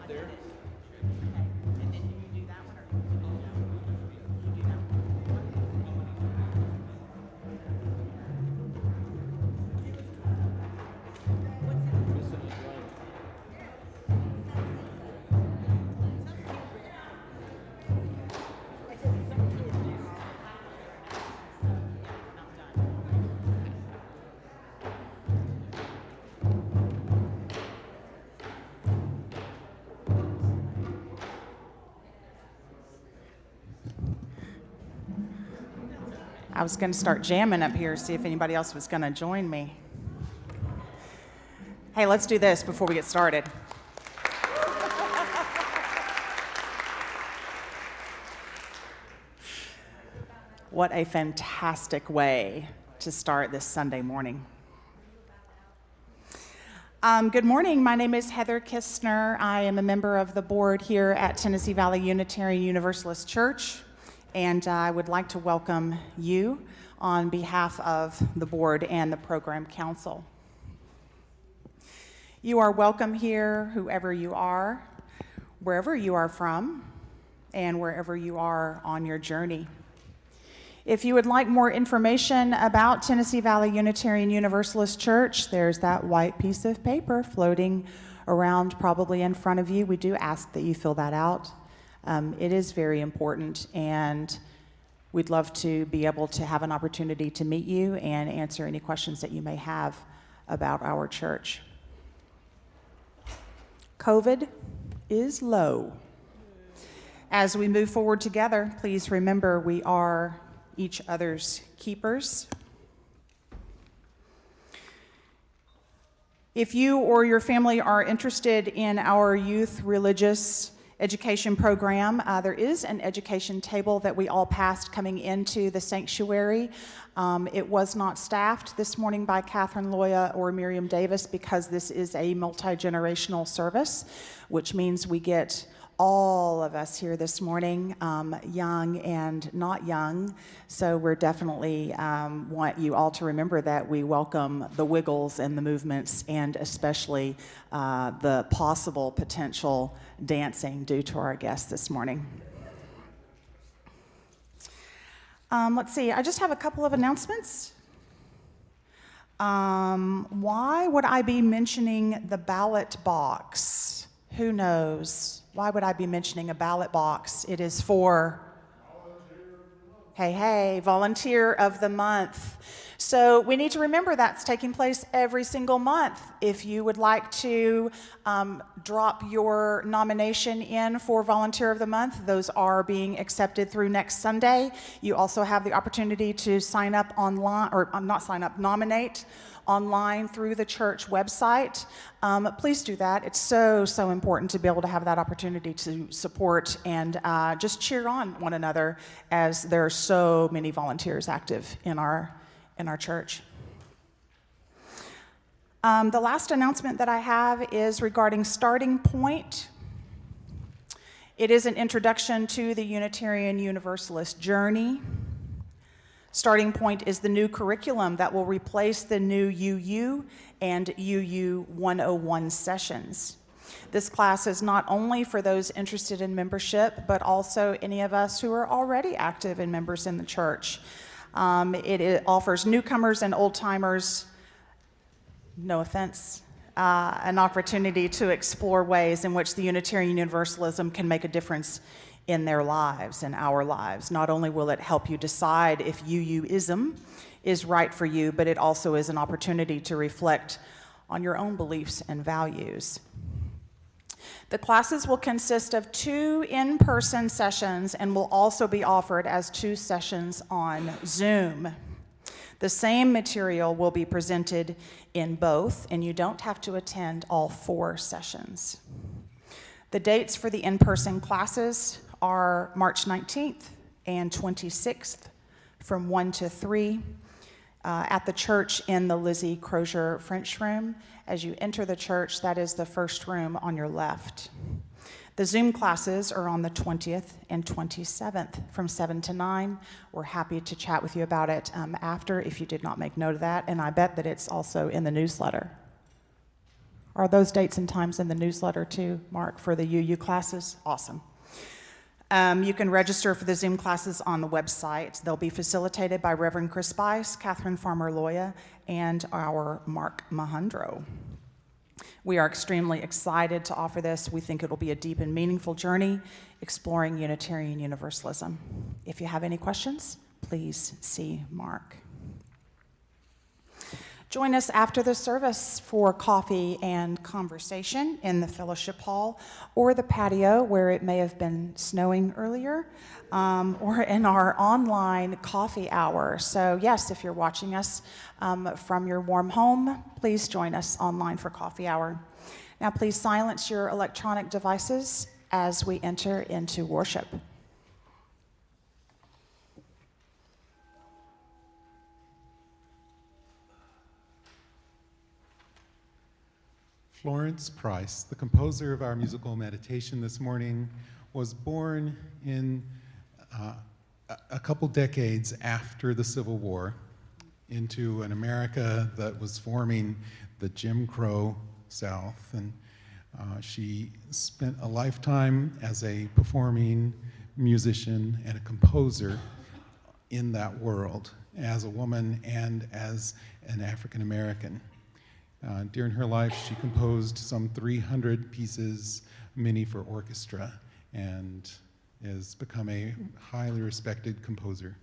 there. And then you do that one, or you do that one? You do that I was going to start jamming up here, see if anybody else was going to join me. Hey, let's do this before we get started. What a fantastic way to start this Sunday morning. Good morning. My name is Heather Kistner. I am a member of the board here at Tennessee Valley Unitarian Universalist Church, and I would like to welcome you on behalf of the board and the program council. You are welcome here, whoever you are, wherever you are from, and wherever you are on your journey. If you would like more information about Tennessee Valley Unitarian Universalist Church, there's that white piece of paper floating around probably in front of you. We do ask that you fill that out. It is very important, and we'd love to be able to have an opportunity to meet you and answer any questions that you may have about our church. COVID is low. As we move forward together, please remember we are each other's keepers. If you or your family are interested in our youth religious education program, there is an education table that we all passed coming into the sanctuary. It was not staffed this morning by Catherine Loya or Miriam Davis because this is a multi-generational service, which means we get all of us here this morning, young and not young. So we're definitely want you all to remember that we welcome the wiggles and the movements, and especially the possible potential dancing due to our guests this morning. Let's see, I just have a couple of announcements. Why would I be mentioning the ballot box? Who knows? Why would I be mentioning a ballot box? It is for, Volunteer of the Month. So we need to remember that's taking place every single month. If you would like to drop your nomination in for Volunteer of the Month, those are being accepted through next Sunday. You also have the opportunity to sign up online, or not sign up, nominate online through the church website. Please do that. It's so important to be able to have that opportunity to support and just cheer on one another, as there are so many volunteers active in our church. The last announcement that I have is regarding Starting Point. It is an introduction to the Unitarian Universalist journey. Starting Point is the new curriculum that will replace the new UU and UU 101 sessions. This class is not only for those interested in membership, but also any of us who are already active and members in the church. It offers newcomers and old-timers, no offense, an opportunity to explore ways in which the Unitarian Universalism can make a difference in their lives and our lives. Not only will it help you decide if UUism is right for you, but it also is an opportunity to reflect on your own beliefs and values. The classes will consist of 2 in-person sessions and will also be offered as 2 sessions on Zoom. The same material will be presented in both, and you don't have to attend all 4 sessions. The dates for the in-person classes are March 19th and 26th from 1 to 3 at the church in the Lizzie Crozier-French room. As you enter the church, that is the first room on your left. The Zoom classes are on the 20th and 27th from 7 to 9. We're happy to chat with you about it after if you did not make note of that, and I bet that it's also in the newsletter. Are those dates and times in the newsletter too, Mark, for the UU classes? Awesome. You can register for the Zoom classes on the website. They'll be facilitated by Reverend Chris Bice, Catherine Farmer-Loya, and our Mark Mahandro. We are extremely excited to offer this. We think it'll be a deep and meaningful journey exploring Unitarian Universalism. If you have any questions, please see Mark. Join us after the service for coffee and conversation in the fellowship hall or the patio where it may have been snowing earlier, or in our online coffee hour. So yes, if you're watching us from your warm home, please join us online for coffee hour. Now please silence your electronic devices as we enter into worship. Florence Price, the composer of our musical meditation this morning, was born in a couple decades after the Civil War into an America that was forming the Jim Crow South. And she spent a lifetime as a performing musician and a composer in that world, as a woman and as an African American. During her life, she composed some 300 pieces, many for orchestra, and has become a highly respected composer.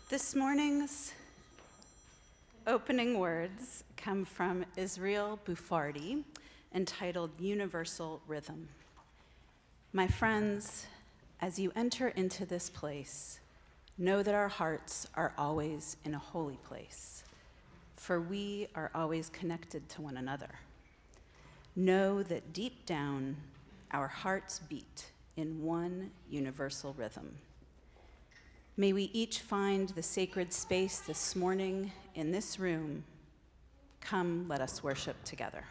This morning's opening words come from Israel Bufardi, entitled Universal Rhythm. My friends, as you enter into this place, know that our hearts are always in a holy place, for we are always connected to one another. Know that deep down, our hearts beat in one universal rhythm. May we each find the sacred space this morning in this room. Come, let us worship together.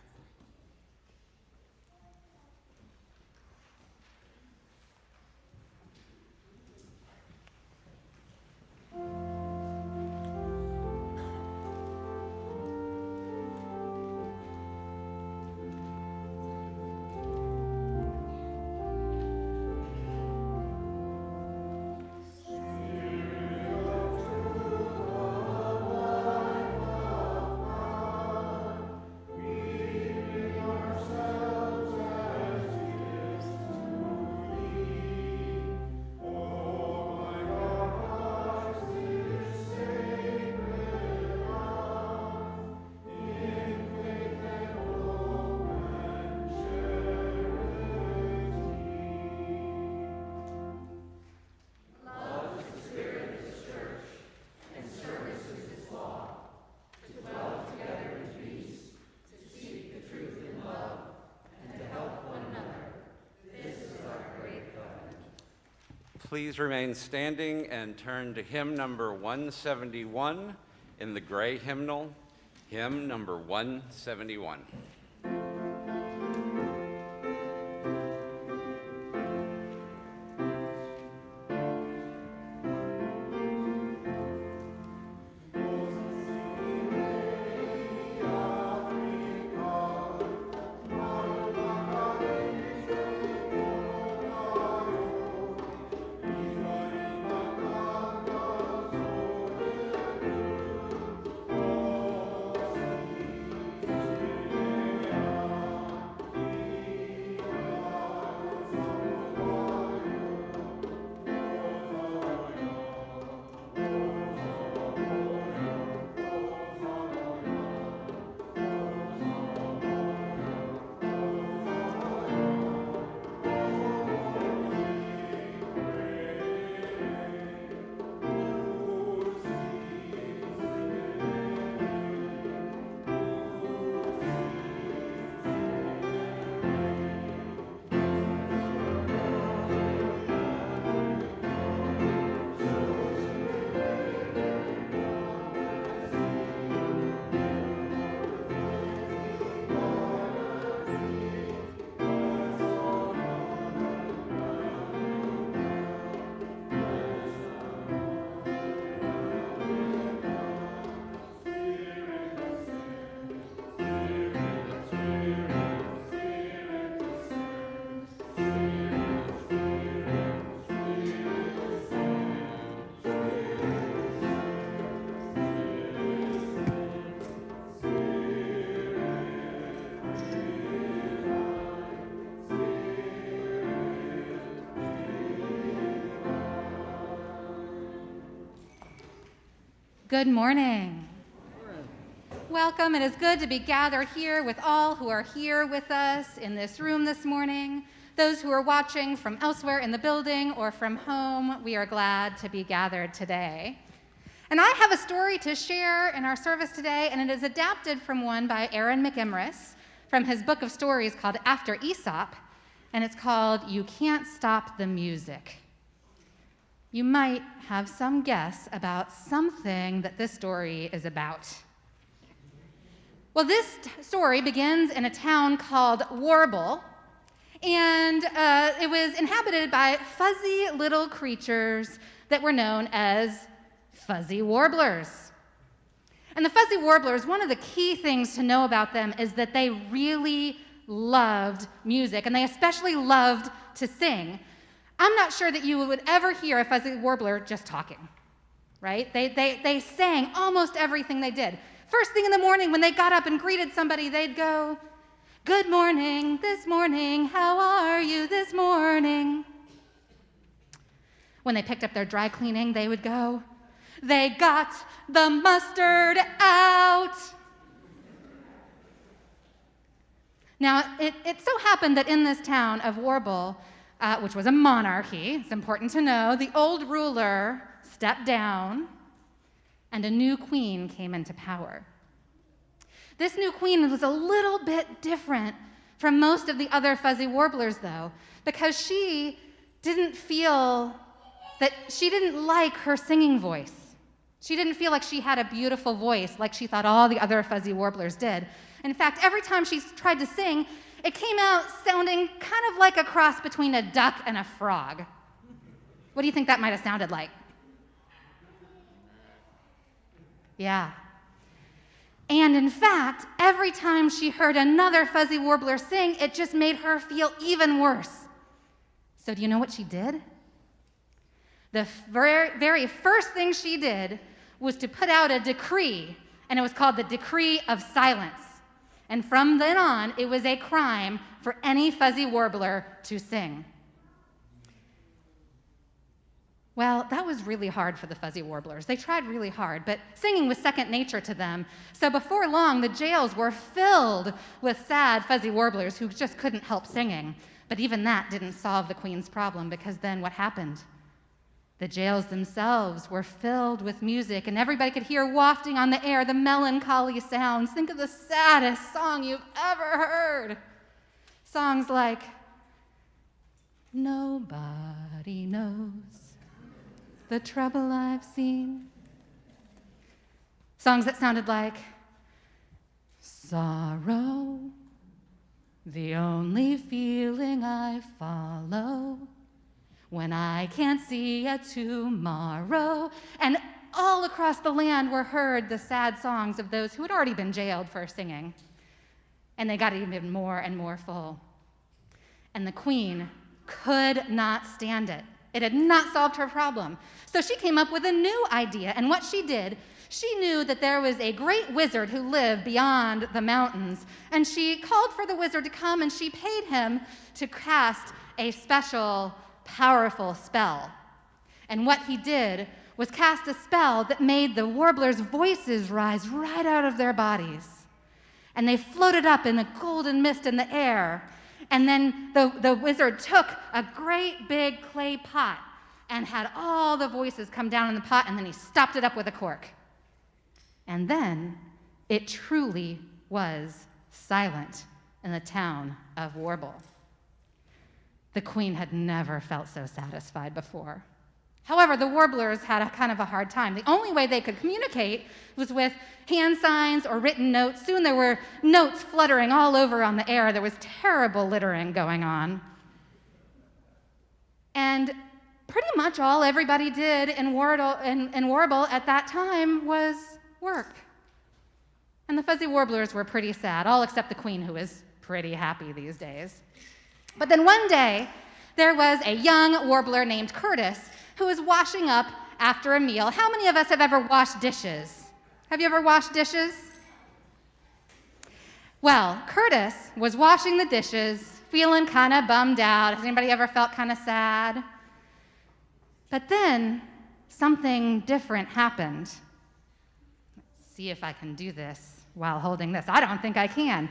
Please remain standing and turn to hymn number 171 in the gray hymnal, hymn number 171. Good morning. Welcome. It is good to be gathered here with all who are here with us in this room this morning. Those who are watching from elsewhere in the building or from home, we are glad to be gathered today. And I have a story to share in our service today, and it is adapted from one by Aaron McImris from his book of stories called After Aesop, and it's called You Can't Stop the Music. You might have some guess about something that this story is about. Well, this story begins in a town called Warble, and it was inhabited by fuzzy little creatures that were known as fuzzy warblers. And the fuzzy warblers, one of the key things to know about them is that they really loved music, and they especially loved to sing. I'm not sure that you would ever hear a fuzzy warbler just talking, right? They sang almost everything they did. First thing in the morning, when they got up and greeted somebody, they'd go, "Good morning, this morning, how are you this morning?" When they picked up their dry cleaning, they would go, They got the mustard out. Now, it so happened that in this town of Warble, which was a monarchy, it's important to know, the old ruler stepped down and a new queen came into power. This new queen was a little bit different from most of the other fuzzy warblers, though, because she didn't like her singing voice. She didn't feel like she had a beautiful voice like she thought all the other fuzzy warblers did. In fact, every time she tried to sing, it came out sounding kind of like a cross between a duck and a frog. What do you think that might have sounded like? Yeah. And in fact, every time she heard another fuzzy warbler sing, it just made her feel even worse. So do you know what she did? The very first thing she did was to put out a decree, and it was called the Decree of Silence. And from then on, it was a crime for any fuzzy warbler to sing. Well, that was really hard for the fuzzy warblers. They tried really hard, but singing was second nature to them. So before long, the jails were filled with sad fuzzy warblers who just couldn't help singing. But even that didn't solve the queen's problem, because then what happened? The jails themselves were filled with music, and everybody could hear wafting on the air the melancholy sounds. Think of the saddest song you've ever heard. Songs like, "Nobody knows the trouble I've seen." Songs that sounded like, "Sorrow, the only feeling I follow when I can't see a tomorrow." And all across the land were heard the sad songs of those who had already been jailed for singing. And they got even more and more full. And the queen could not stand it. It had not solved her problem. So she came up with a new idea. And what she did, she knew that there was a great wizard who lived beyond the mountains. And she called for the wizard to come, and she paid him to cast a special, powerful spell. And what he did was cast a spell that made the warblers' voices rise right out of their bodies. And they floated up in a golden mist in the air. And then the wizard took a great big clay pot and had all the voices come down in the pot, and then he stopped it up with a cork. And then it truly was silent in the town of Warble. The queen had never felt so satisfied before. However, the warblers had a kind of a hard time. The only way they could communicate was with hand signs or written notes. Soon there were notes fluttering all over on the air. There was terrible littering going on. And pretty much all everybody did in Warble at that time was work. And the fuzzy warblers were pretty sad, all except the queen, who was pretty happy these days. But then one day, there was a young warbler named Curtis who was washing up after a meal. How many of us have ever washed dishes? Have you ever washed dishes? Well, Curtis was washing the dishes, feeling kind of bummed out. Has anybody ever felt kind of sad? But then something different happened. Let's see if I can do this while holding this. I don't think I can.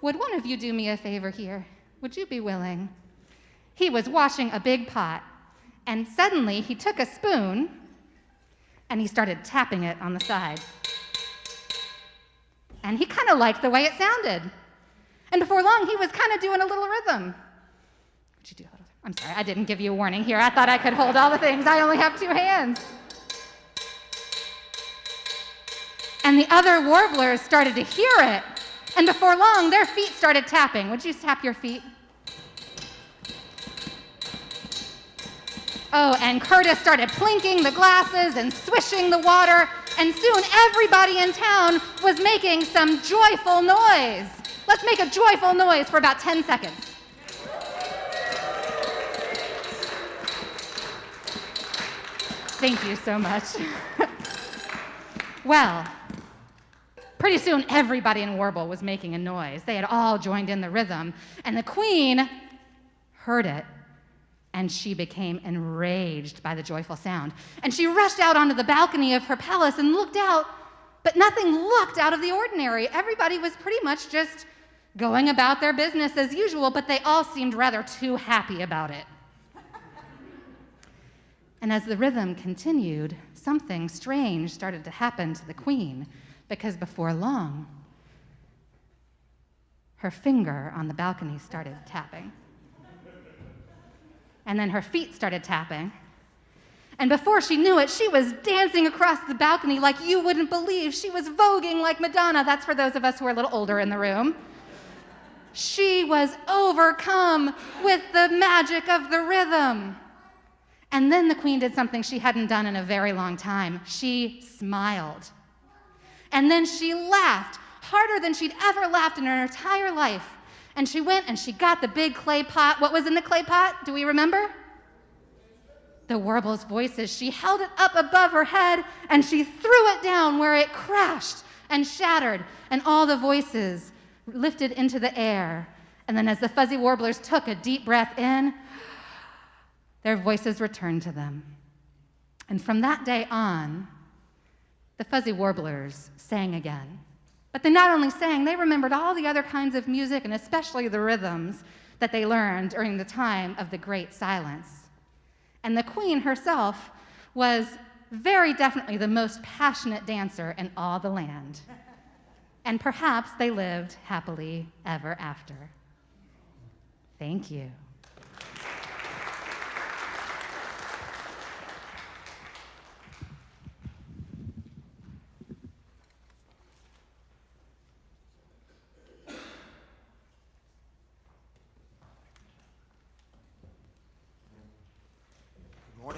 Would one of you do me a favor here? Would you be willing? He was washing a big pot, and suddenly he took a spoon and he started tapping it on the side. And he kind of liked the way it sounded. And before long, he was kind of doing a little rhythm. Would you do a little? I'm sorry, I didn't give you a warning here. I thought I could hold all the things. I only have 2 hands. And the other warblers started to hear it. And before long, their feet started tapping. Would you tap your feet? Oh, and Curtis started plinking the glasses and swishing the water, and soon everybody in town was making some joyful noise. Let's make a joyful noise for about 10 seconds. Thank you so much. Well, pretty soon everybody in Warble was making a noise. They had all joined in the rhythm, and the queen heard it. and she became enraged by the joyful sound. And she rushed out onto the balcony of her palace and looked out, but nothing looked out of the ordinary. Everybody was pretty much just going about their business as usual, but they all seemed rather too happy about it. And as the rhythm continued, something strange started to happen to the queen, because before long, her finger on the balcony started tapping. And then her feet started tapping. And before she knew it, she was dancing across the balcony like you wouldn't believe. She was voguing like Madonna. That's for those of us who are a little older in the room. She was overcome with the magic of the rhythm. And then the queen did something she hadn't done in a very long time. She smiled. And then she laughed harder than she'd ever laughed in her entire life. And she went and she got the big clay pot. What was in the clay pot? Do we remember? The warble's voices. She held it up above her head and she threw it down where it crashed and shattered, and all the voices lifted into the air. And then as the fuzzy warblers took a deep breath in, their voices returned to them. And from that day on, the fuzzy warblers sang again. But they not only sang, they remembered all the other kinds of music, and especially the rhythms that they learned during the time of the Great Silence. And the queen herself was very definitely the most passionate dancer in all the land. And perhaps they lived happily ever after. Thank you.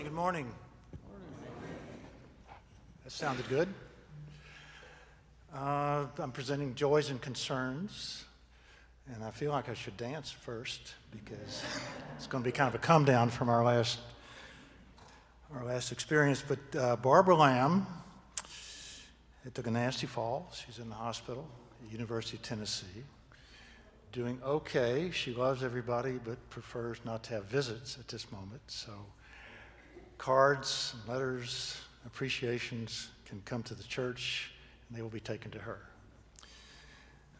Good morning. That sounded good. I'm presenting Joys and Concerns, and I feel like I should dance first because it's going to be kind of a come down from our last experience. But Barbara Lamb, it took a nasty fall. She's in the hospital at the University of Tennessee. Doing okay. She loves everybody, but prefers not to have visits at this moment. So cards, letters, appreciations can come to the church, and they will be taken to her.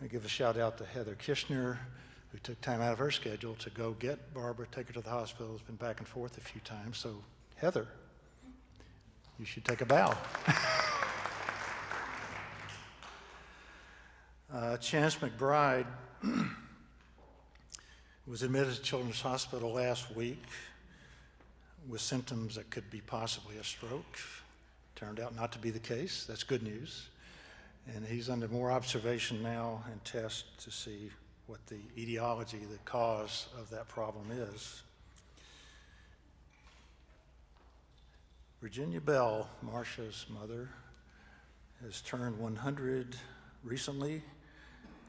I give a shout out to Heather Kishner, who took time out of her schedule to go get Barbara, take her to the hospital. Has been back and forth a few times. So Heather, you should take a bow. Chance McBride was admitted to Children's Hospital last week with symptoms that could be possibly a stroke. Turned out not to be the case. That's good news. And he's under more observation now and tests to see what the etiology, the cause of that problem is. Virginia Bell, Marcia's mother, has turned 100 recently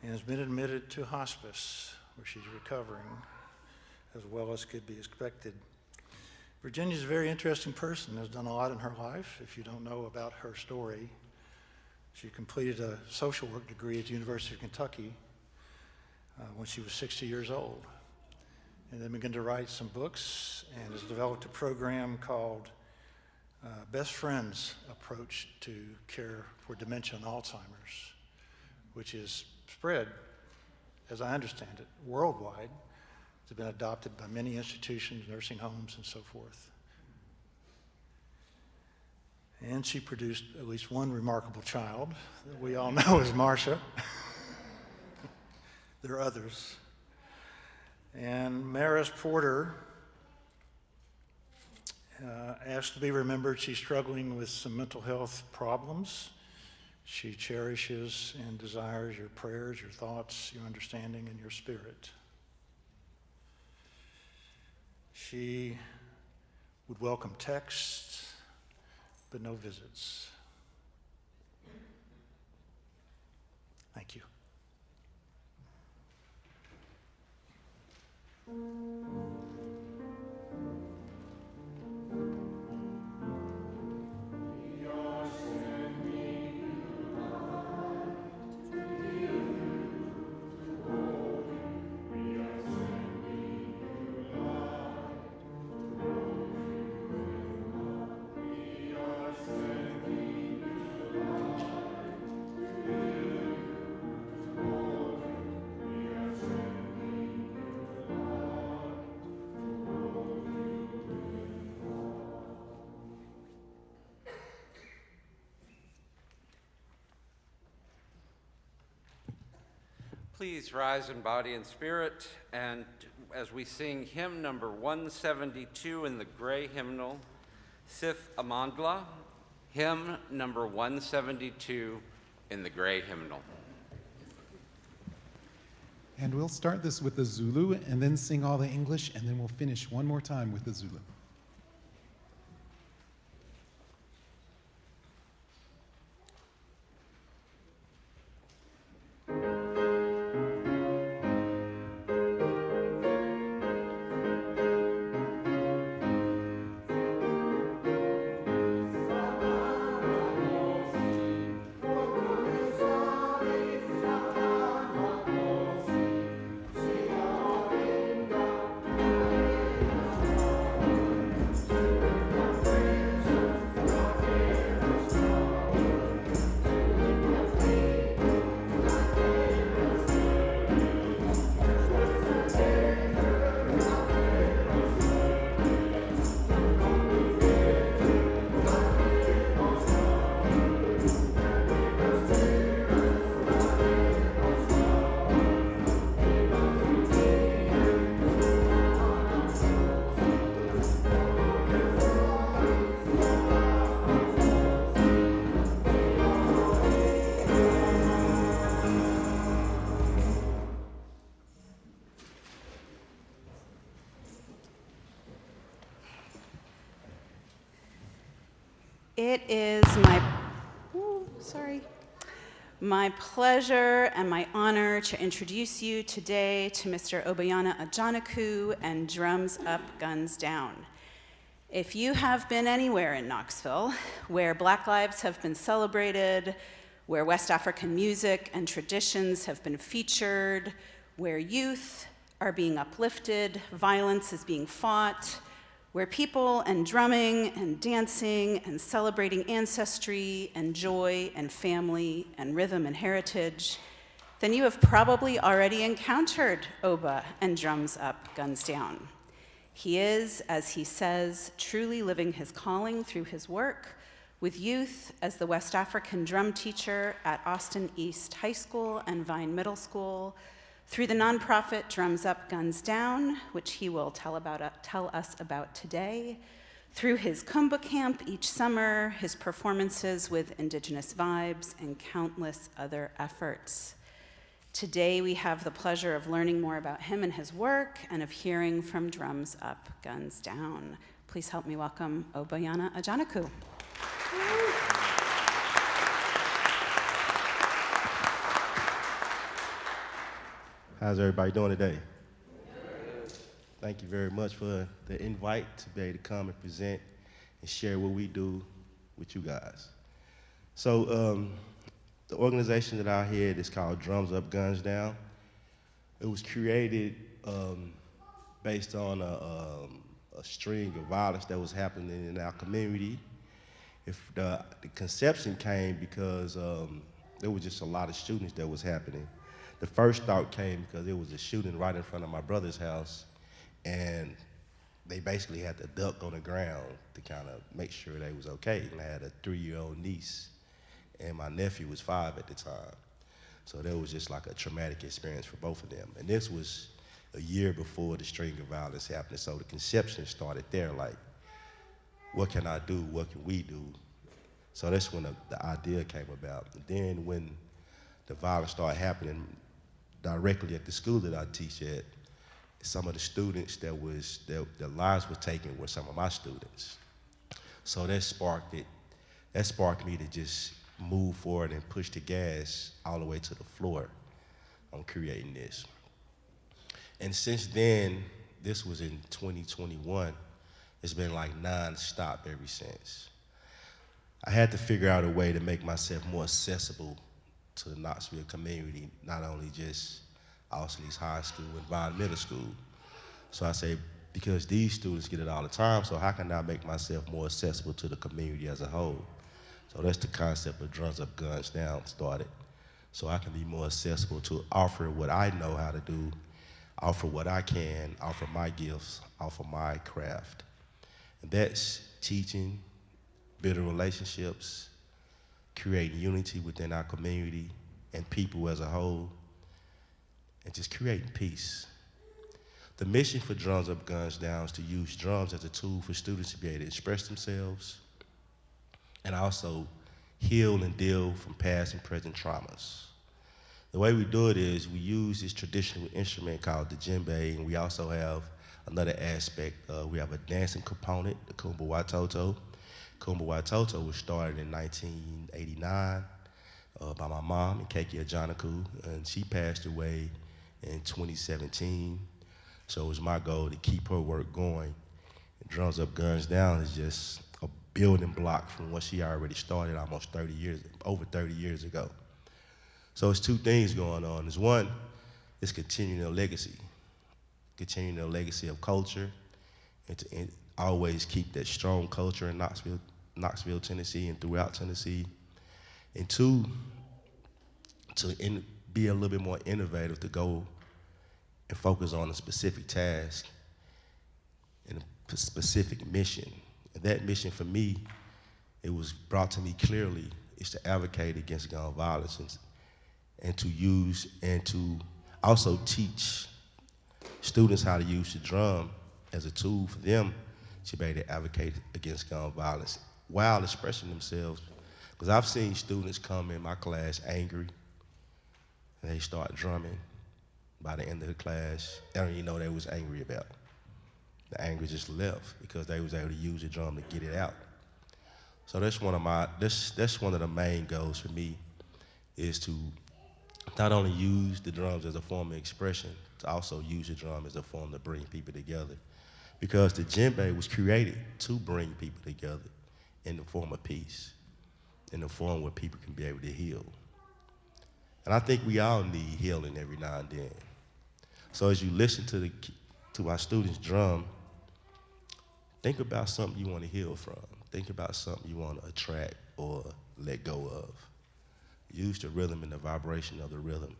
and has been admitted to hospice, where she's recovering as well as could be expected. Virginia's a very interesting person, has done a lot in her life. If you don't know about her story, she completed a social work degree at the University of Kentucky when she was 60 years old, and then began to write some books and has developed a program called Best Friends Approach to Care for Dementia and Alzheimer's, which is spread, as I understand it, worldwide. It's been adopted by many institutions, nursing homes, and so forth. And she produced at least one remarkable child that we all know as Marcia. There are others. And Maris Porter, asked to be remembered. She's struggling with some mental health problems. She cherishes and desires your prayers, your thoughts, your understanding, and your spirit. She would welcome texts, but no visits. Thank you. Please rise in body and spirit, and as we sing hymn number 172 in the gray hymnal, Sith Amandla, hymn number 172 in the gray hymnal. And we'll start this with the Zulu and then sing all the English, and then we'll finish one more time with the Zulu. It is my pleasure and my honor to introduce you today to Mr. Obayana Ajanaku and Drums Up, Guns Down. If you have been anywhere in Knoxville where Black lives have been celebrated, where West African music and traditions have been featured, where youth are being uplifted, violence is being fought, where people and drumming and dancing and celebrating ancestry and joy and family and rhythm and heritage, then you have probably already encountered Oba and Drums Up, Guns Down. He is, as he says, truly living his calling through his work with youth as the West African drum teacher at Austin East High School and Vine Middle School, through the nonprofit Drums Up, Guns Down, which he will tell us about today, through his Kumba camp each summer, his performances with Indigenous vibes, and countless other efforts. Today we have the pleasure of learning more about him and his work, and of hearing from Drums Up, Guns Down. Please help me welcome Obayana Ajanaku. How's everybody doing today? Thank you very much for the invite to be able to come and present and share what we do with you guys. So the organization that I head is called Drums Up, Guns Down. It was created based on a string of violence that was happening in our community. If the conception came because there was just a lot of shootings that was happening. The first thought came because there was a shooting right in front of my brother's house, and they basically had to duck on the ground to kind of make sure they was okay. And I had a 3-year-old niece, and my nephew was 5 at the time. So that was just like a traumatic experience for both of them. And this was a year before the string of violence happened. So the conception started there, like, what can I do? What can we do? So that's when the idea came about. And then when the violence started happening directly at the school that I teach at, some of the students their lives were taken were some of my students. So that sparked it. That sparked me to just move forward and push the gas all the way to the floor on creating this. And since then, this was in 2021, it's been like non-stop ever since. I had to figure out a way to make myself more accessible to the Knoxville community, not only just Austin East High School and Vine Middle School. So I say, because these students get it all the time, so how can I make myself more accessible to the community as a whole? So that's the concept of Drums Up, Guns Down started. So I can be more accessible to offer what I know how to do, offer what I can, offer my gifts, offer my craft. And that's teaching, building relationships, creating unity within our community and people as a whole, and just creating peace. The mission for Drums Up Guns Down is to use drums as a tool for students to be able to express themselves and also heal and deal from past and present traumas. The way we do it is we use this traditional instrument called the djembe, and we also have another aspect. We have a dancing component, the kumba watoto. Kumba watoto was started in 1989 by my mom, Obayana Ajanaku, and she passed away in 2017. So it was my goal to keep her work going. And Drums Up Guns Down is just a building block from what she already started almost over 30 years ago. So it's two things going on. Is one, it's continuing a legacy of culture, and to always keep that strong culture in Knoxville, Tennessee, and throughout Tennessee. And two, to be a little bit more innovative, to go and focus on a specific task and a specific mission. And that mission for me, it was brought to me clearly, is to advocate against gun violence and to use and to also teach students how to use the drum as a tool for them to be able to advocate against gun violence while expressing themselves. Because I've seen students come in my class angry, and they start drumming. By the end of the class, they don't even know what they was angry about. The anger just left because they was able to use the drum to get it out. So that's one of the main goals for me, is to not only use the drums as a form of expression, to also use the drum as a form to bring people together. Because the djembe was created to bring people together in the form of peace, in the form where people can be able to heal. And I think we all need healing every now and then. So as you listen to our students drum, think about something you want to heal from. Think about something you want to attract or let go of. Use the rhythm and the vibration of the rhythm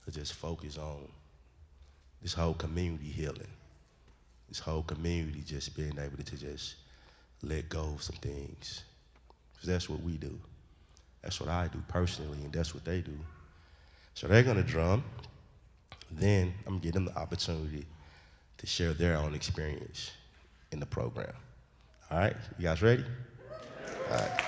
to just focus on this whole community healing. This whole community just being able to just let go of some things. Because that's what we do. That's what I do personally, and that's what they do. So they're gonna drum. Then I'm gonna give them the opportunity to share their own experience in the program. All right, you guys ready? All right.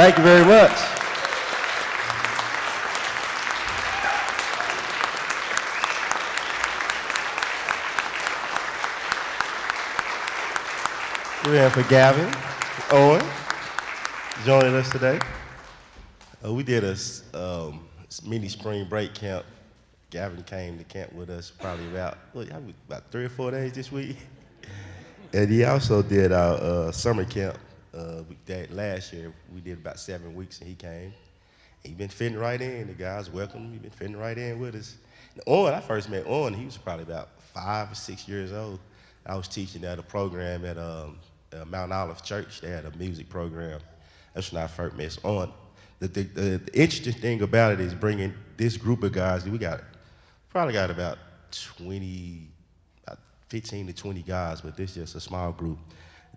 Thank you very much. We're here for Gavin Owen joining us today. We did a mini spring break camp. Gavin came to camp with us probably about 3 or 4 days this week. And he also did our summer camp. We did last year. We did about 7 weeks, and he came. He's been fitting right in. The guys welcome him. He's been fitting right in with us. And Owen, I first met Owen, he was probably about 5 or 6 years old. I was teaching at a program at Mount Olive Church. They had a music program. That's when I first met Owen. The interesting thing about it is bringing this group of guys. We probably got about 15 to 20 guys, but this is just a small group.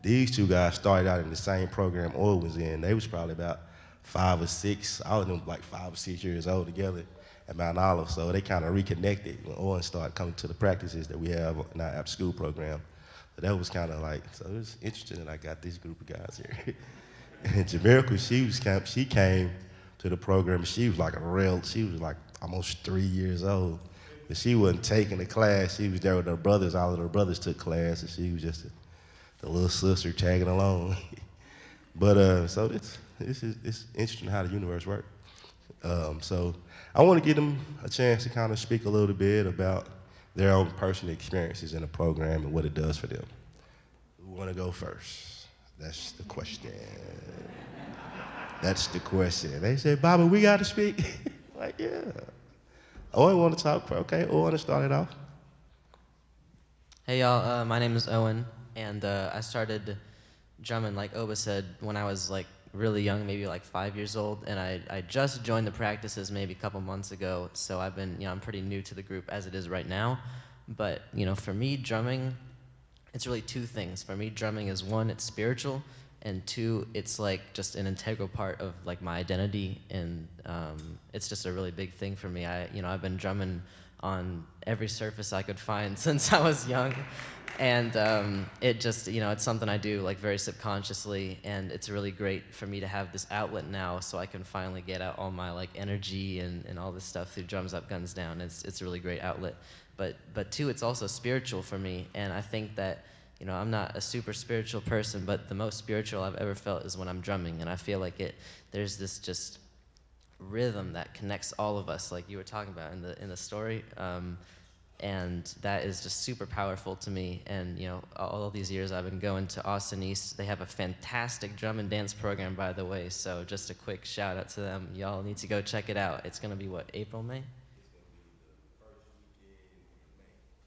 These two guys started out in the same program Owen was in. They was probably about 5 or 6. All of them like 5 or 6 years old together at Mount Olive. So they kind of reconnected when Owen started coming to the practices that we have in our after school program. So that was kind of like, so it was interesting that I got this group of guys here. And Jamiroquai, she came to the program, and she was like almost 3 years old. But she wasn't taking the class. She was there with her brothers. All of her brothers took class, and she was just the little sister tagging along. But so it's interesting how the universe works. So I want to give them a chance to kind of speak a little bit about their own personal experiences in the program and what it does for them. Who want to go first? That's the question. That's the question. They say, Bobby, we got to speak. Like, yeah. Owen want to talk. Okay, Owen, start it off. Hey y'all, my name is Owen, and I started drumming, like Oba said, when I was like really young, maybe like 5 years old, and I just joined the practices maybe a couple months ago, so I've been, I'm pretty new to the group as it is right now. But for me, drumming, it's really two things. For me, drumming is one, it's spiritual, and two, it's like just an integral part of like my identity, and it's just a really big thing for me. I've been drumming on every surface I could find since I was young, and it just, it's something I do like very subconsciously, and it's really great for me to have this outlet now, so I can finally get out all my like energy and all this stuff through Drums Up, Guns Down. It's a really great outlet, but two, it's also spiritual for me, and I think that I'm not a super spiritual person, but the most spiritual I've ever felt is when I'm drumming, and I feel like there's this just rhythm that connects all of us, like you were talking about in the story, and that is just super powerful to me. And all these years I've been going to Austin East. They have a fantastic drum and dance program, by the way, so just a quick shout out to them. Y'all need to go check it out. It's gonna be what, April, May?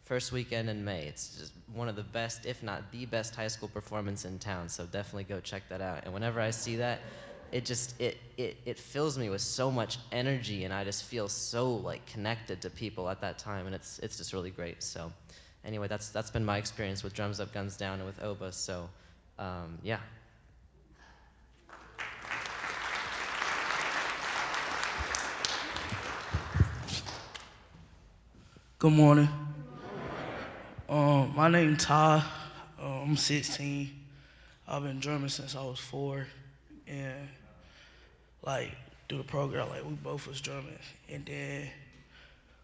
First weekend in May. It's just one of the best, if not the best, high school performance in town, so definitely go check that out. And whenever I see that, it fills me with so much energy, and I just feel so like connected to people at that time, and it's just really great. So anyway, that's been my experience with Drums Up, Guns Down and with Oba, so yeah. Good morning. My name's Ty. I'm 16. I've been drumming since I was 4, and like through the program, like we both was drumming, and then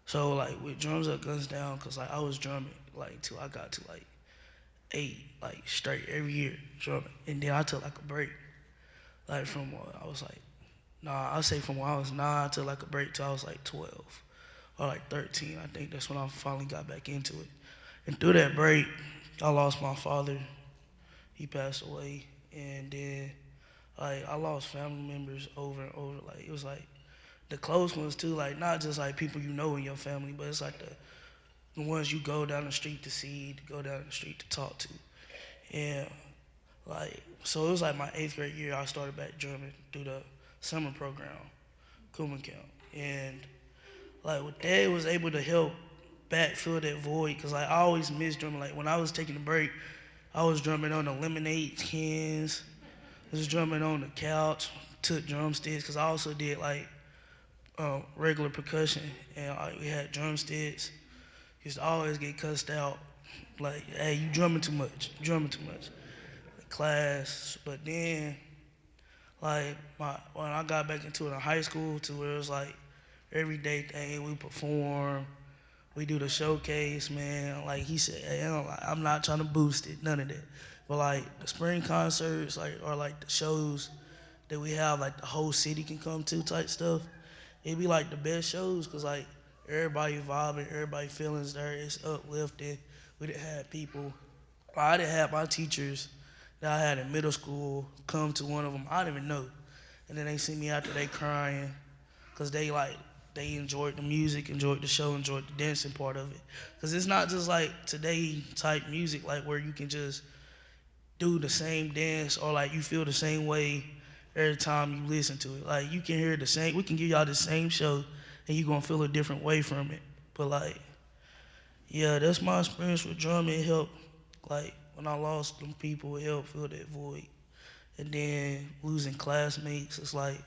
so like with Drums Up, Guns Down, cause like I was drumming like till I got to like 8, like straight every year drumming, and then I took like a break, like from I was like, I'll say from when I was 9 to like a break till I was like 12 or like 13. I think that's when I finally got back into it. And through that break, I lost my father. He passed away. And then, like, I lost family members over and over. Like, it was like the close ones too. Like, not just like people you know in your family, but it's like the ones you go down the street to see, to go down the street to talk to. And like, so it was like my 8th grade year. I started back drumming through the summer program, Kuman Camp. And like with that, it was able to help fill that void, because like I always missed drumming. Like when I was taking a break, I was drumming on the lemonade cans, I was drumming on the couch, took drumsticks, because I also did like regular percussion, and we had drumsticks. Used to always get cussed out, like, hey, you drumming too much, in class. But then, Like when I got back into it in high school, to where it was like everyday thing. We perform, we do the showcase, man. Like he said, hey, I'm not trying to boost it, none of that. But like the spring concerts, like or like the shows that we have, like the whole city can come to type stuff. It'd be like the best shows, cause like everybody vibing, everybody feelings there. It's uplifting. We didn't have people. I didn't have my teachers that I had in middle school come to one of them. I didn't even know, and then they see me after they crying, cause they enjoyed the music, enjoyed the show, enjoyed the dancing part of it. Cause it's not just like today type music, like where you can just do the same dance or like you feel the same way every time you listen to it. Like you can hear the same, we can give y'all the same show and you're gonna feel a different way from it. But like, yeah, that's my experience with drumming. It helped, like when I lost them people, it helped fill that void. And then losing classmates, it's like,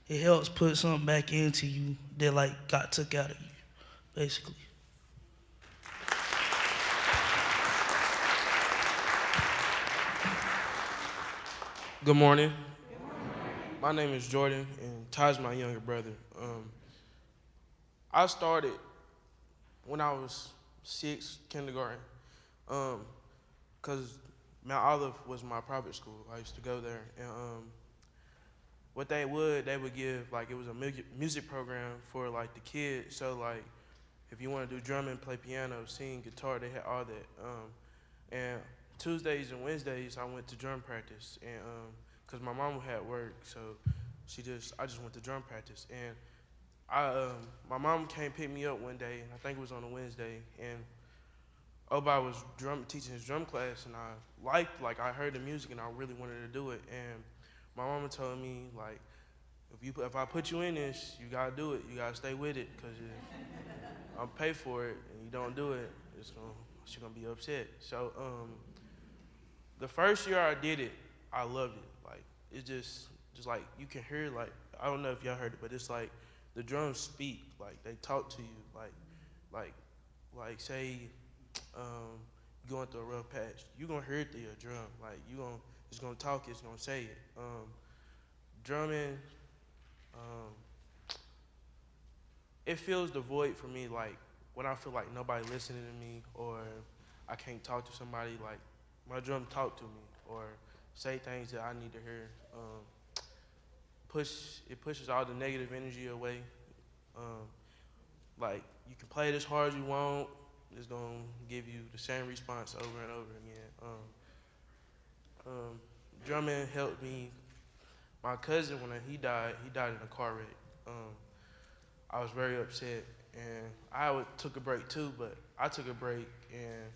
it helps put something back into you that like got took out of you, basically. Good morning. My name is Jordan, and Ty's my younger brother. I started when I was 6, kindergarten, because Mount Olive was my private school. I used to go there, and what they would give, like, it was a music program for like the kids. So like, if you want to do drumming, play piano, sing, guitar, they had all that. And Tuesdays and Wednesdays, I went to drum practice, and cause my mom had work, so I just went to drum practice. And my mom came pick me up one day, and I think it was on a Wednesday, and Oba was teaching his drum class, and I heard the music, and I really wanted to do it. And my mama told me, like, if I put you in this, you gotta do it. You gotta stay with it, cause if I'll pay for it and you don't do it, she's gonna be upset. So the first year I did it, I loved it. Like, it's just like you can hear, like, I don't know if y'all heard it, but it's like the drums speak, like they talk to you, like say you're going through a rough patch, you're gonna hear it through your drum, like it's gonna talk, it's gonna say it. Drumming, it fills the void for me, like when I feel like nobody listening to me, or I can't talk to somebody, like my drum talk to me, or say things that I need to hear. It pushes all the negative energy away. Like, you can play it as hard as you want, it's gonna give you the same response over and over again. Drumming helped me. My cousin, when he died in a car wreck. I was very upset, and I took a break too, but I took a break, and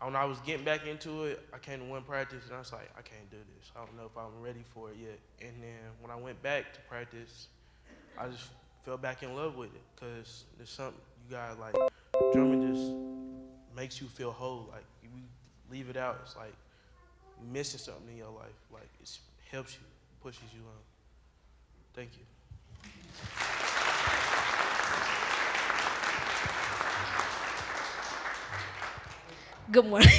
when I was getting back into it, I came to one practice, and I was like, I can't do this. I don't know if I'm ready for it yet. And then when I went back to practice, I just fell back in love with it, because there's something you got, like, drumming just makes you feel whole. Like, you leave it out, it's like you're missing something in your life. Like, it helps you, pushes you on. Thank you. Good morning.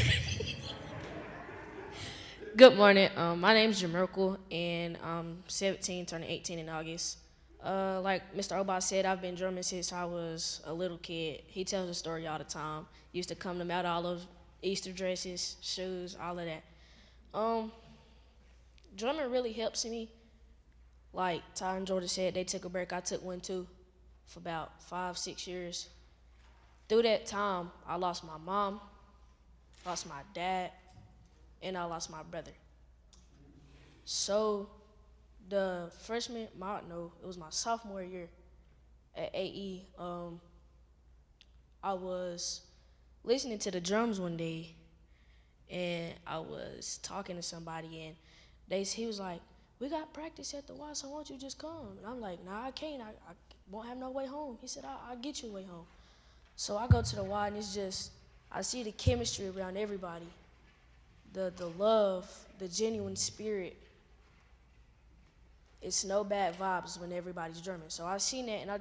Good morning. My name is Jembe, and I'm 17, turning 18 in August. Like Mr. Oba said, I've been drumming since I was a little kid. He tells the story all the time. Used to come to Mount Olive, Easter dresses, shoes, all of that. Drumming really helps me. Like Ty and Jordan said, they took a break. I took one too, for about 5-6 years. Through that time, I lost my mom, lost my dad, and I lost my brother. So the freshman, it was my sophomore year at AE. I was listening to the drums one day, and I was talking to somebody, and he was like, "We got practice at the Y, so why don't you just come?" And I'm like, "Nah, I can't. I won't have no way home." He said, I'll get you a way home. So I go to the Y, and it's just, I see the chemistry around everybody, the love, the genuine spirit. It's no bad vibes when everybody's drumming. So I seen that, and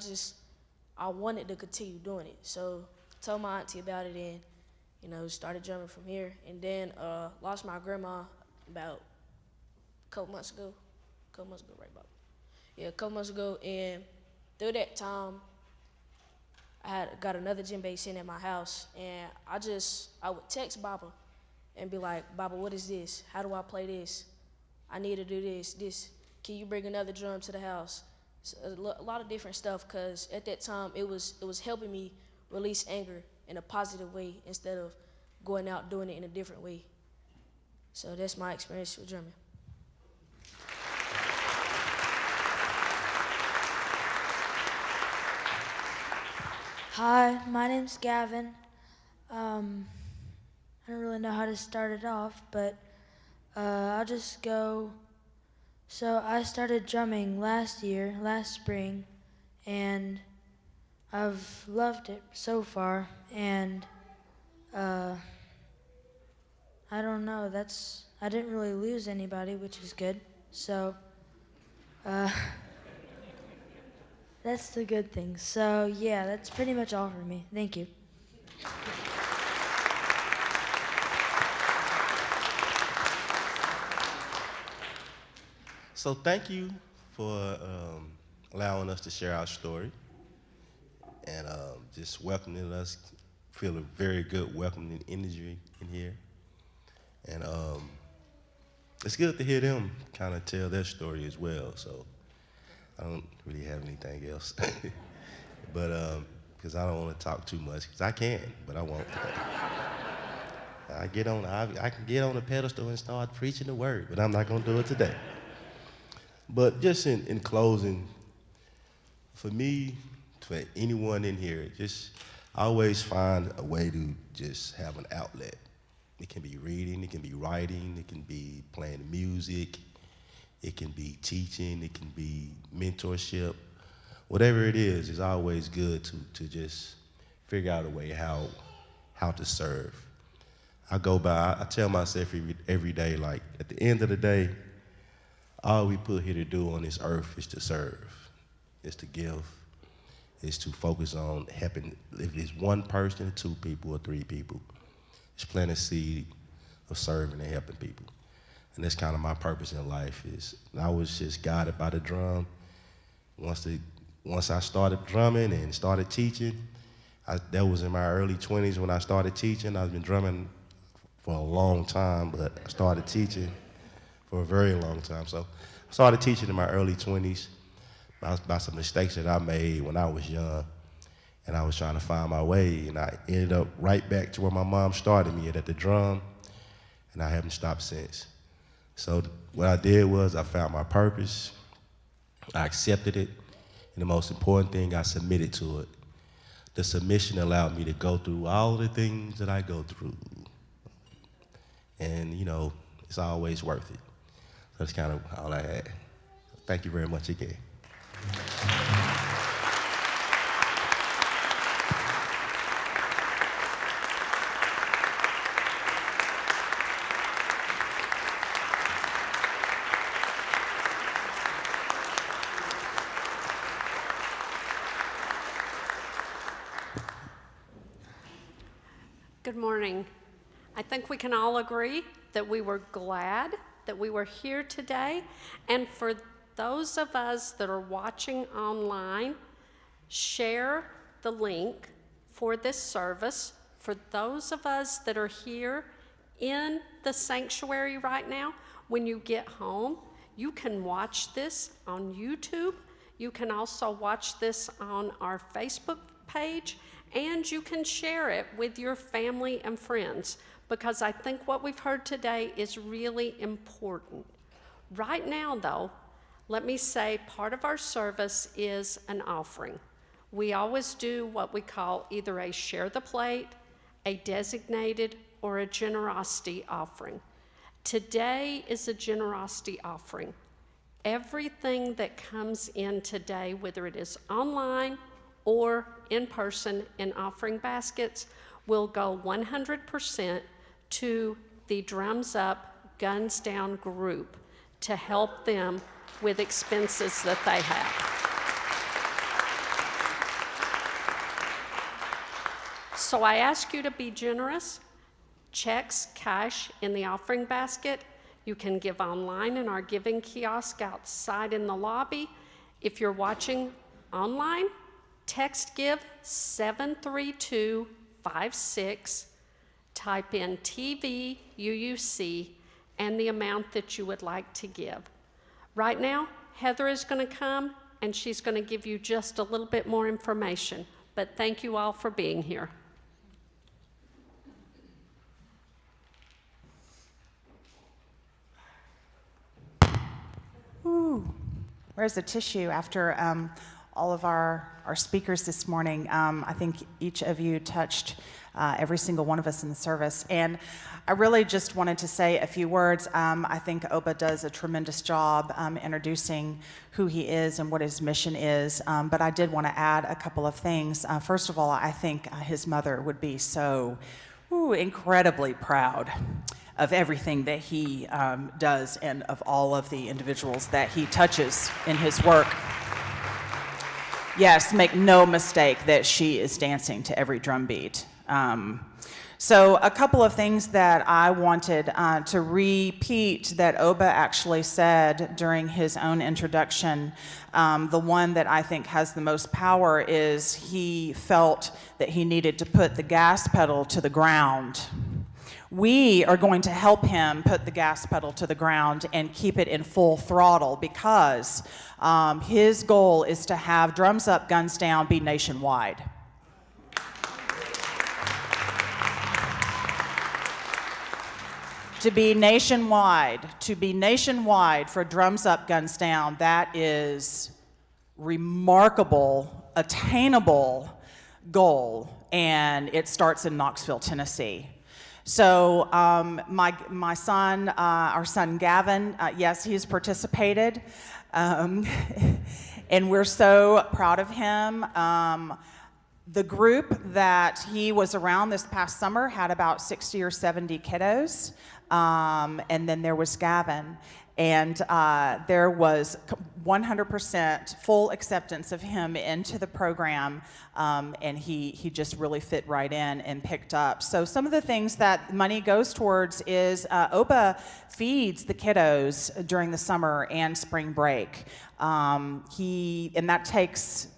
I wanted to continue doing it. So I told my auntie about it, and started drumming from here. And then lost my grandma about a couple months ago. couple months ago, right, Bob? Yeah, a couple months ago, and through that time, I had got another djembe sitting at my house, and I would text Baba and be like, Baba, what is this? How do I play this? I need to do this. Can you bring another drum to the house? So a lot of different stuff, because at that time, it was helping me release anger in a positive way instead of going out doing it in a different way. So that's my experience with drumming. Hi, my name's Gavin. I don't really know how to start it off, but I'll just go. So I started drumming last spring, and I've loved it so far, and I don't know, I didn't really lose anybody, which is good, so that's the good thing. So yeah, that's pretty much all for me. Thank you. So thank you for allowing us to share our story and just welcoming us. Feel a very good welcoming energy in here. And it's good to hear them kind of tell their story as well. So I don't really have anything else. But because I don't want to talk too much, because I can, but I won't. I can get on the pedestal and start preaching the word, but I'm not going to do it today. But just in closing, for me, for anyone in here, just always find a way to just have an outlet. It can be reading, it can be writing, it can be playing music, it can be teaching, it can be mentorship. Whatever it is, it's always good to just figure out a way how to serve. I tell myself every day, like, at the end of the day, all we put here to do on this earth is to serve, is to give, is to focus on helping. If it's one person, 2 people, or 3 people, it's planting a seed of serving and helping people. And that's kind of my purpose in life. I was just guided by the drum. Once I started drumming and started teaching, that was in my early 20s when I started teaching. I've been drumming for a long time, but I started teaching for a very long time. So I started teaching in my early 20s by some mistakes that I made when I was young, and I was trying to find my way, and I ended up right back to where my mom started me at the drum, and I haven't stopped since. So what I did was I found my purpose, I accepted it, and the most important thing, I submitted to it. The submission allowed me to go through all the things that I go through, and it's always worth it. So that's kind of all I had. Thank you very much again. Good morning. I think we can all agree that we were glad that we were here today. And for those of us that are watching online, share the link for this service. For those of us that are here in the sanctuary right now, when you get home, you can watch this on YouTube. You can also watch this on our Facebook page, and you can share it with your family and friends, because I think what we've heard today is really important. Right now, though, let me say part of our service is an offering. We always do what we call either a share the plate, a designated, or a generosity offering. Today is a generosity offering. Everything that comes in today, whether it is online or in person in offering baskets, will go 100% to the Drums Up, Guns Down group to help them with expenses that they have. So I ask you to be generous. Checks, cash in the offering basket. You can give online in our giving kiosk outside in the lobby. If you're watching online, text give 73256, type in TV UUC and the amount that you would like to give. Right now, Heather is going to come and she's going to give you just a little bit more information. But thank you all for being here. Ooh, where's the tissue after all of our speakers this morning? I think each of you touched every single one of us in the service. And I really just wanted to say a few words. I think Oba does a tremendous job introducing who he is and what his mission is. But I did want to add a couple of things. First of all, I think his mother would be so incredibly proud of everything that he does and of all of the individuals that he touches in his work. Yes, make no mistake that she is dancing to every drum beat. So a couple of things that I wanted to repeat that Oba actually said during his own introduction. The one that I think has the most power is he felt that he needed to put the gas pedal to the ground. We are going to help him put the gas pedal to the ground and keep it in full throttle because his goal is to have Drums Up, Guns Down be nationwide. To be nationwide for Drums Up, Guns Down, that is remarkable, attainable goal, and it starts in Knoxville, Tennessee. So my son, our son Gavin, yes, he's participated, and we're so proud of him. The group that he was around this past summer had about 60 or 70 kiddos, and then there was Gavin. And there was 100% full acceptance of him into the program, and he just really fit right in and picked up. So some of the things that money goes towards is Oba feeds the kiddos during the summer and spring break. And that takes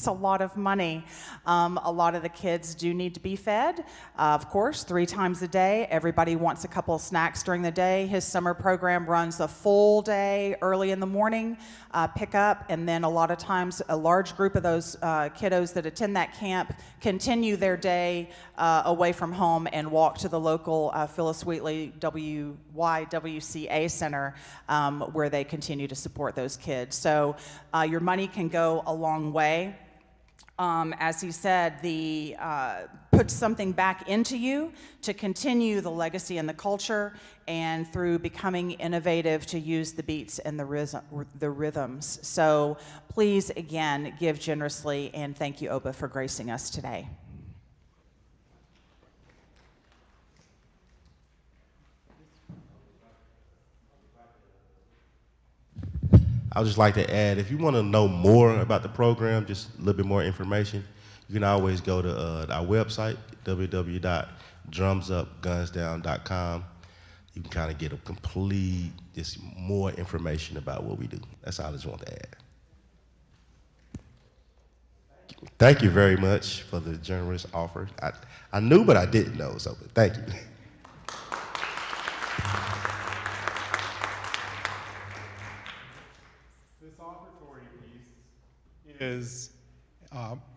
a lot of money. A lot of the kids do need to be fed, of course, 3 times a day. Everybody wants a couple of snacks during the day. His summer program runs a full day early in the morning, pick up, and then a lot of times a large group of those kiddos that attend that camp continue their day away from home and walk to the local Phyllis Wheatley YWCA Center where they continue to support those kids. So your money can go a long way. As he said, put something back into you to continue the legacy and the culture, and through becoming innovative to use the beats and the rhythms. So please, again, give generously, and thank you, Oba, for gracing us today. I would just like to add, if you want to know more about the program, just a little bit more information, you can always go to our website, www.drumsupgunsdown.com. You can kind of get a complete, just more information about what we do. That's all I just want to add. Thank you very much for the generous offer. I knew, but I didn't know, so thank you. Is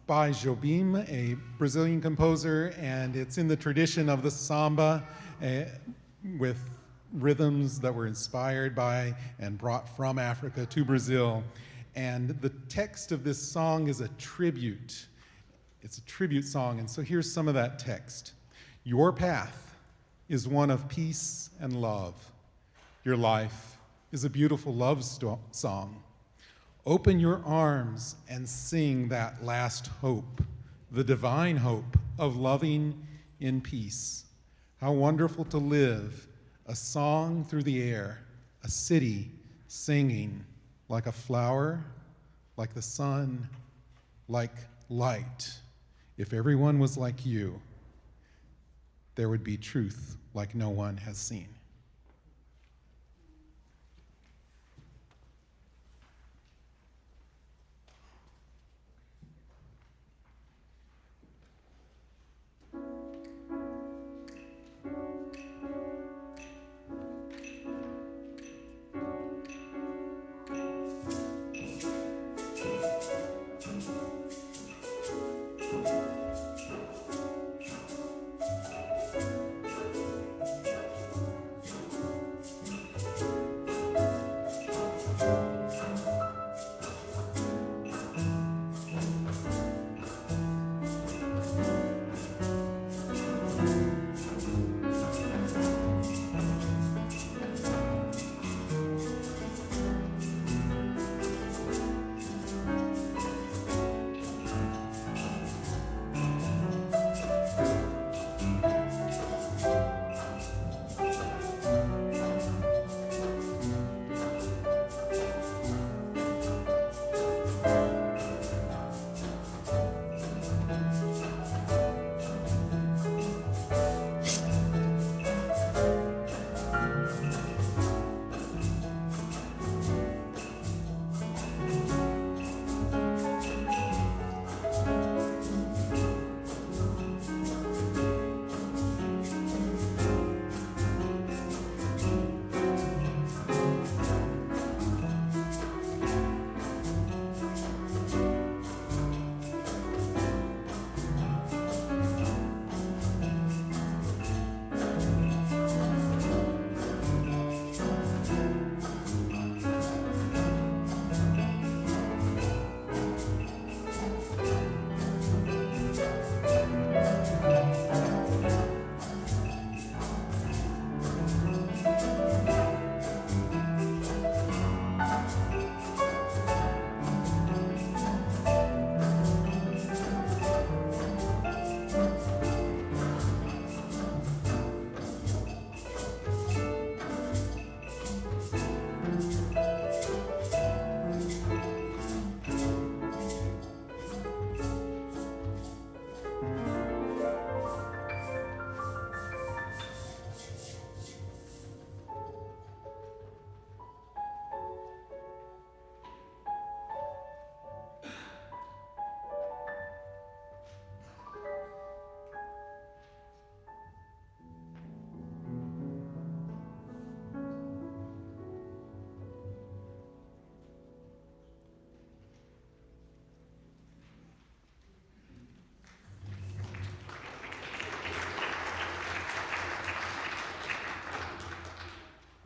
by Jobim, a Brazilian composer, and it's in the tradition of the samba with rhythms that were inspired by and brought from Africa to Brazil. And the text of this song is a tribute. It's a tribute song, and so here's some of that text. Your path is one of peace and love. Your life is a beautiful love song. Open your arms and sing that last hope, the divine hope of loving in peace. How wonderful to live, a song through the air, a city singing like a flower, like the sun, like light. If everyone was like you, there would be truth like no one has seen.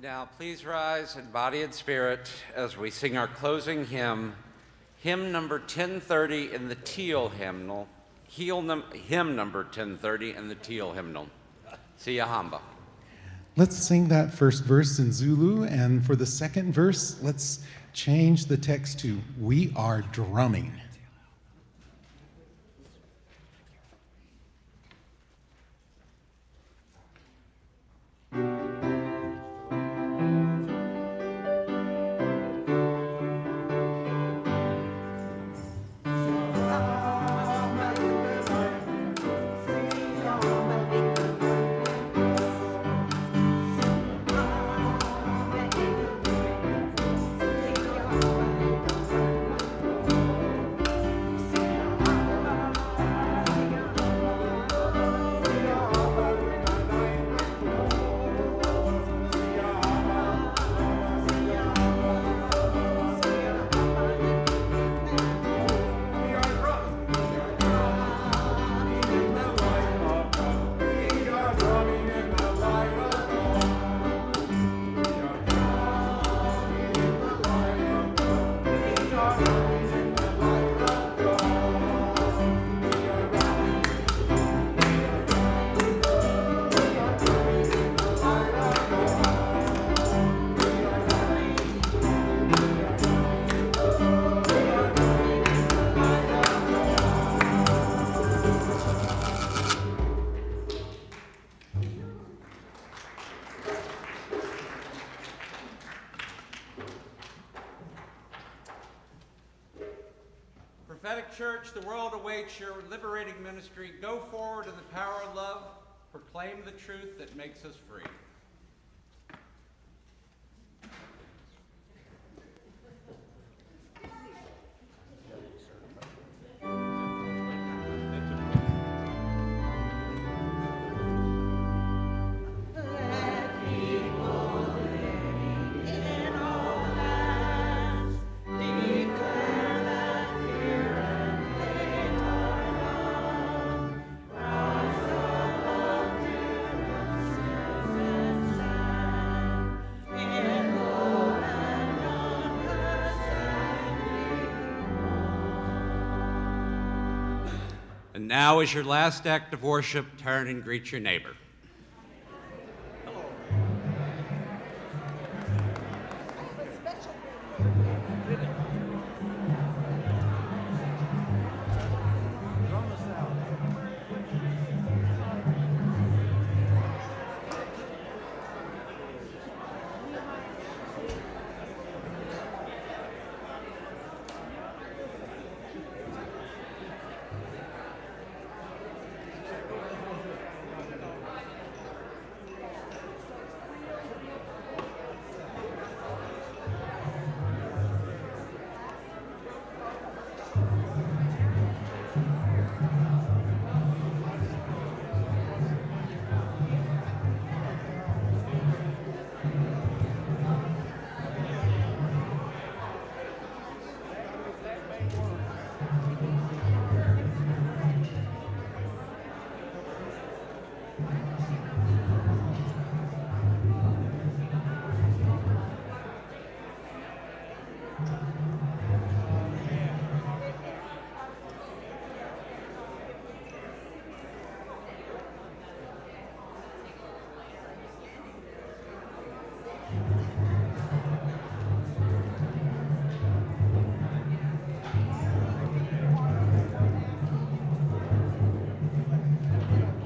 Now, please rise in body and spirit as we sing our closing hymn, hymn number 1030 in the teal hymnal, hymn number 1030 in the teal hymnal. Siyahamba. Let's sing that first verse in Zulu, and for the second verse, let's change the text to "We are drumming." Prophetic Church, the world awaits your liberating ministry. Go forward in the power of love. Proclaim the truth that makes us free. And now, as your last act of worship, turn and greet your neighbor. Hello.